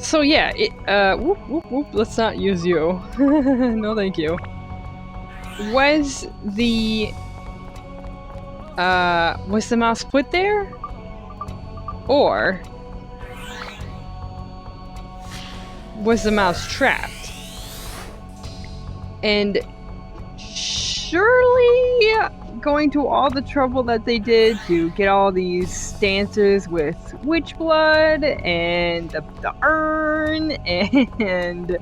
So yeah, whoop, whoop, whoop, let's not use you. No thank you. Was the mouse put there? Or was the mouse trapped? And surely going to all the trouble that they did to get all these dancers with witch blood and the urn and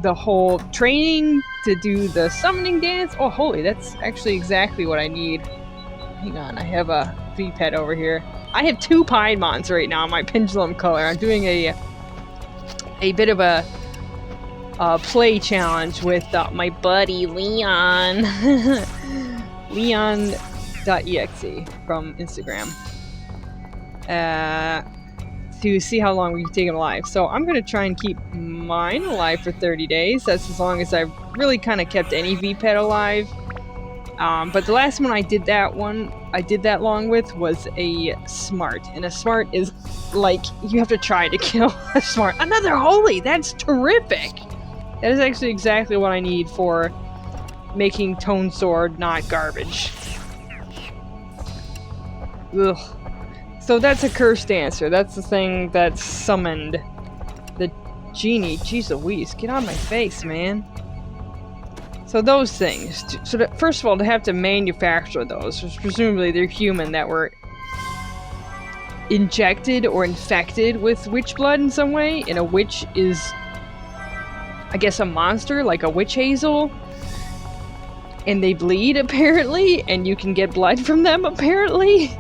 the whole training to do the summoning dance. Oh, holy, that's actually exactly what I need. Hang on, I have a V-pet over here. I have 2 Piedmonts right now in my pendulum color. I'm doing a bit of a play challenge with my buddy Leon. Leon.exe from Instagram. To see how long we can take him alive. So I'm going to try and keep mine alive for 30 days. That's as long as I've really kind of kept any V-pet alive. But the last one I did that long with was a smart. And a smart is like, you have to try to kill a smart. Another holy! That's terrific! That is actually exactly what I need for making Tone Sword not garbage. Ugh. So that's a cursed dancer. That's the thing that summoned the genie. Jeez Louise, get on my face, man. So those things. So that, first of all, to have to manufacture those, which presumably they're human that were injected or infected with witch blood in some way, and a witch is, I guess, a monster, like a witch hazel. And they bleed, apparently, and you can get blood from them, apparently.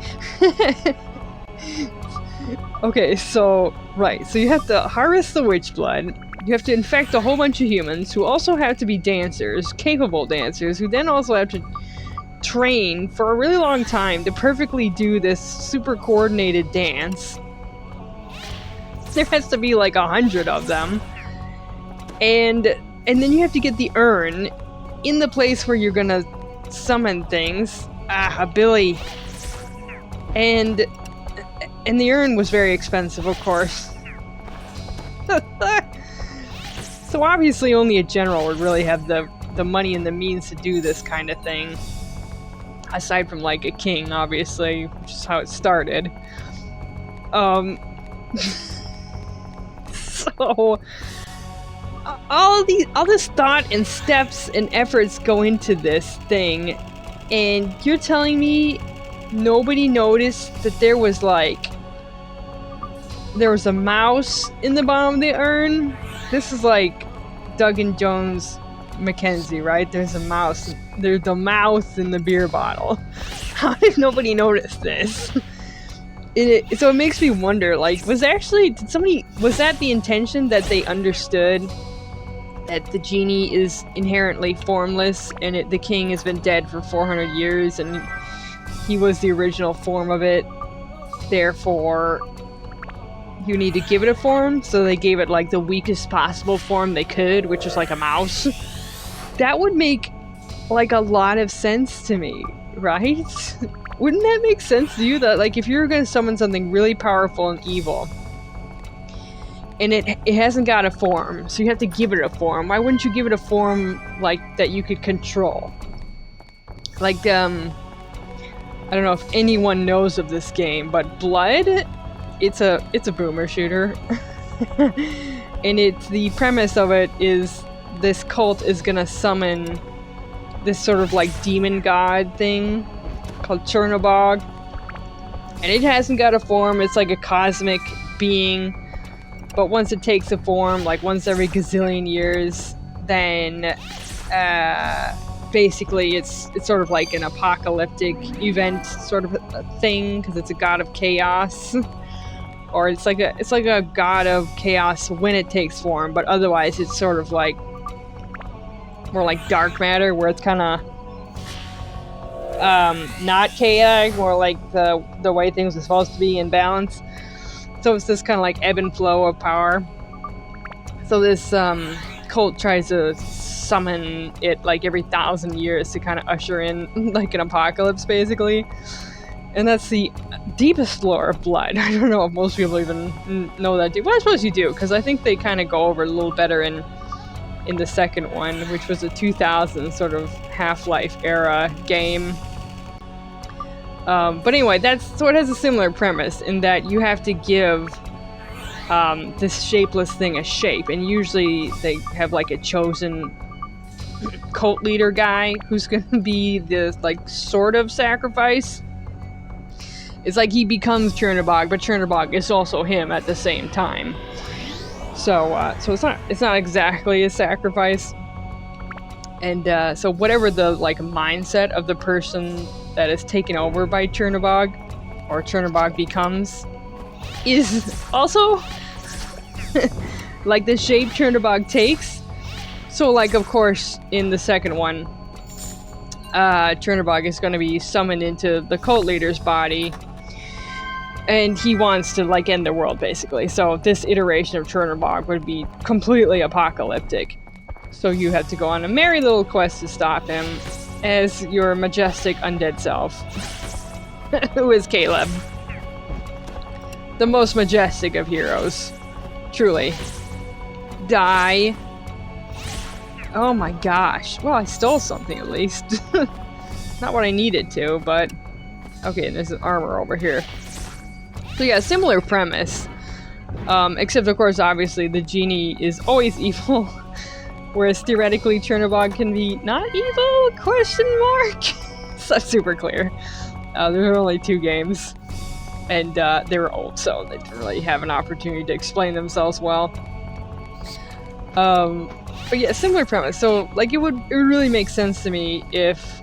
Okay, so, right, so you have to harvest the witch blood, you have to infect a whole bunch of humans, who also have to be dancers, capable dancers, who then also have to train for a really long time to perfectly do this super coordinated dance. There has to be like 100 of them. And then you have to get the urn in the place where you're gonna summon things. A Billy. And the urn was very expensive, of course. So obviously only a general would really have the money and the means to do this kind of thing. Aside from like a king, obviously, which is how it started. So all this thought and steps and efforts go into this thing, and you're telling me nobody noticed that there was a mouse in the bottom of the urn? This is like Doug Jones Mackenzie, right? There's a mouse. There's the mouse in the beer bottle. How did nobody notice this? So it makes me wonder, like, was that the intention, that they understood that the genie is inherently formless and the king has been dead for 400 years and he was the original form of it, therefore you need to give it a form, so they gave it like the weakest possible form they could, which is like a mouse. That would make like a lot of sense to me, right? Wouldn't that make sense to you, that like if you're gonna summon something really powerful and evil and it hasn't got a form, so you have to give it a form, why wouldn't you give it a form like that you could control? Like I don't know if anyone knows of this game, but Blood, it's a boomer shooter. And the premise of it is this cult is gonna summon this sort of like demon god thing called Chernobog. And it hasn't got a form, it's like a cosmic being. But once it takes a form, like once every gazillion years, then basically it's sort of like an apocalyptic event sort of a thing, because it's a god of chaos. Or it's like a god of chaos when it takes form, but otherwise it's sort of like more like dark matter, where it's kind of not chaotic, more like the way things are supposed to be in balance. So it's this kind of like ebb and flow of power. So this cult tries to summon it like every 1,000 years to kind of usher in like an apocalypse, basically. And that's the deepest lore of Blood. I don't know if most people even know that deep. Well, I suppose you do, because I think they kind of go over a little better in the second one, which was a 2000 sort of Half-Life era game. But anyway, so it has a similar premise in that you have to give this shapeless thing a shape, and usually they have like a chosen cult leader guy who's gonna be the like sort of sacrifice. It's like he becomes Chernobog, but Chernobog is also him at the same time. So it's not exactly a sacrifice. And so whatever the like mindset of the person that is taken over by Chernobog, or Chernobog becomes, is also like the shape Chernobog takes. So like, of course, in the second one, Chernobog is going to be summoned into the cult leader's body, and he wants to like end the world basically. So this iteration of Chernobog would be completely apocalyptic. So you have to go on a merry little quest to stop him as your majestic undead self, who is Caleb. The most majestic of heroes. Truly. Die. Oh my gosh. Well, I stole something at least. Not what I needed to, but... Okay, there's an armor over here. So yeah, similar premise. Except of course, obviously, the genie is always evil. Whereas theoretically, Chernobog can be not evil? Question mark? It's not super clear. There were only 2 games. And they were old, so they didn't really have an opportunity to explain themselves well. But yeah, similar premise. So like it would really make sense to me if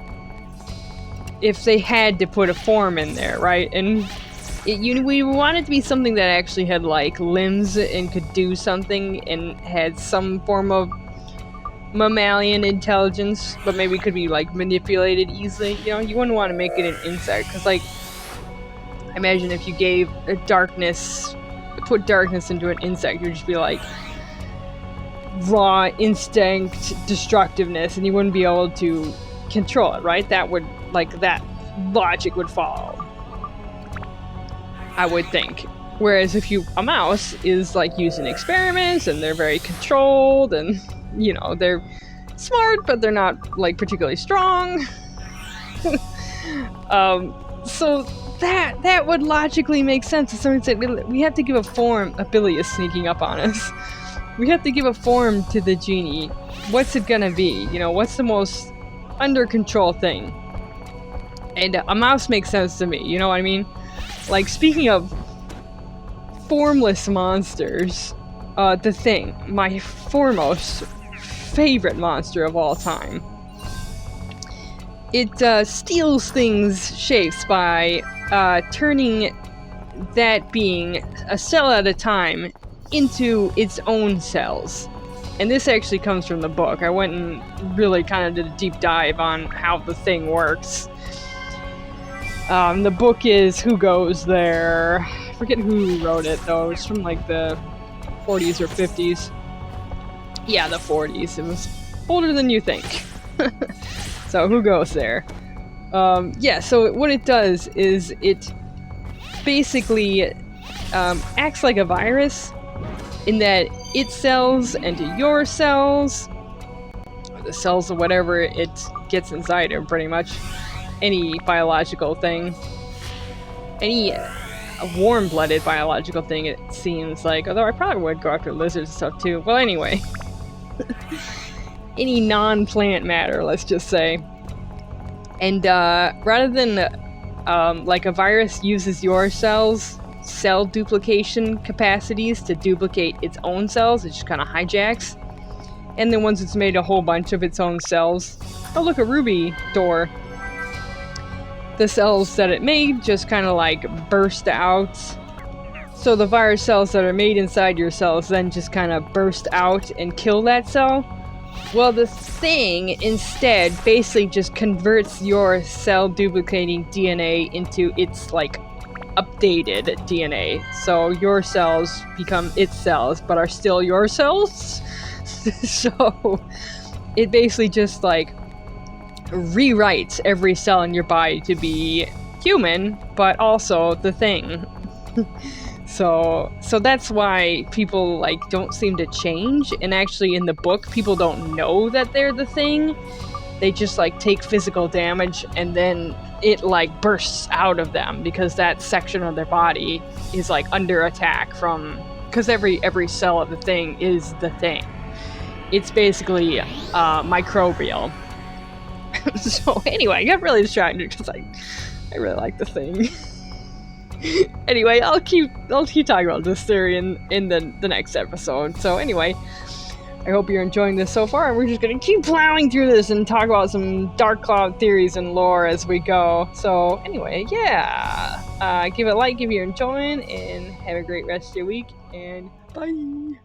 they had to put a form in there, right? And we want it to be something that actually had like limbs and could do something and had some form of mammalian intelligence, but maybe could be like manipulated easily. You know, you wouldn't want to make it an insect, because like, imagine if you gave put darkness into an insect, you'd just be like raw instinct destructiveness, and you wouldn't be able to control it, right? That logic would follow, I would think. Whereas if a mouse is like using experiments, and they're very controlled, and you know, they're smart, but they're not like particularly strong. So that would logically make sense. If someone said, we have to give a form. Billy is sneaking up on us. We have to give a form to the genie. What's it gonna be? You know, what's the most under control thing? And a mouse makes sense to me, you know what I mean? Like, speaking of formless monsters, the Thing, my foremost favorite monster of all time. It steals things' shapes by turning that being a cell at a time into its own cells. And this actually comes from the book. I went and really kind of did a deep dive on how the Thing works. The book is Who Goes There? I forget who wrote it though. It's from like the 40s or 50s. Yeah, the 40s. It was older than you think. So Who Goes There? Yeah, so what it does is it basically acts like a virus in that its cells enter your cells, or the cells of whatever it gets inside of, pretty much. Any biological thing. Any warm-blooded biological thing, it seems like. Although I probably would go after lizards and stuff too. Well, anyway. Any non-plant matter, let's just say. And rather than like a virus uses your cells' cell duplication capacities to duplicate its own cells, it just kind of hijacks. And then once it's made a whole bunch of its own cells, oh look, a ruby door. The cells that it made just kind of like burst out. So the virus cells that are made inside your cells then just kind of burst out and kill that cell. Well, the Thing instead basically just converts your cell duplicating DNA into its like updated DNA. So your cells become its cells, but are still your cells. So it basically just like rewrites every cell in your body to be, human, but also the thing. So that's why people like don't seem to change, and actually in the book people don't know that they're the thing. They just like take physical damage and then it like bursts out of them because that section of their body is like under attack from, because every cell of the thing is the thing. It's basically microbial. So anyway, I got really distracted because I really like the thing. Anyway, I'll keep talking about this theory in the next episode. So anyway, I hope you're enjoying this so far, and we're just gonna keep plowing through this and talk about some Dark Cloud theories and lore as we go. So anyway, yeah, give it a like if you're enjoying, and have a great rest of your week, and bye!